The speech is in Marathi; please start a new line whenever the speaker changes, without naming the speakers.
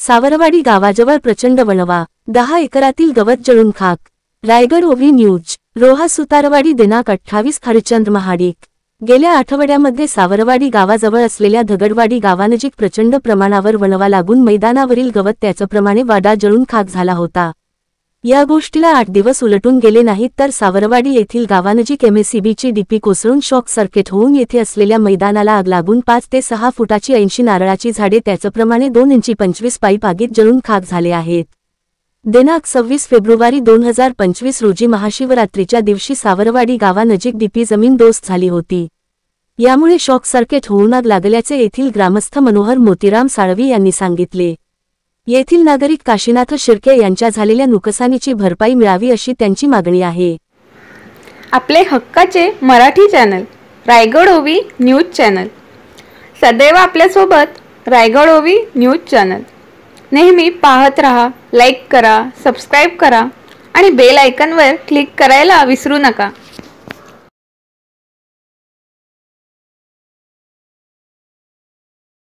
सावरवाडी गावाजवळ प्रचंड वणवा, 10 एकरातील गवत जळून खाक। रायगड ओव्ही न्यूज। रोहा सुतारवाडी दिनांक 28 हरिश्चंद्र महाडिक। गेल्या आठवड्यामध्ये सावरवाडी गावाजवळ असलेल्या दगडवाडी गावानजीक प्रचंड प्रमाणावर वणवा लागून मैदानावरील गवत त्याचप्रमाणे वाडा जळून खाक झाला होता। या गोष्टीला 8 दिवस उलटून गेले नाहीत तर सावरवाडी येथील गावानजीक एमएससीबीची डीपी कोसळून शॉक सर्किट होऊन येथे असलेल्या मैदानाला आग लागून 5 ते 6 फुटाची 80 नारळाची झाडे त्याचप्रमाणे 2 इंची 25 पाईप आगीत जळून खाक झाले आहेत। दिनांक 26 फेब्रुवारी 2025 रोजी महाशिवरात्रीच्या दिवशी सावरवाडी गावानजीक डीपी जमीनदोस्त झाली होती। यामुळे शॉक सर्किट होऊन आग लागल्याचे येथील ग्रामस्थ मनोहर मोतीराम साळवी यांनी सांगितले। येथील नागरिक काशीनाथ शिर्के यांच्या झालेल्या नुकसानीची भरपाई मिळावी अशी त्यांची मागणी आहे।
आपले हक्काचे मराठी चॅनल रायगड ओव्ही न्यूज चॅनल सदैव आपल्यासोबत। रायगड ओव्ही न्यूज चॅनल नेहमी पाहत रहा, लाईक करा, सबस्क्राइब करा आणि बेल आयकॉनवर क्लिक करायला विसरू नका।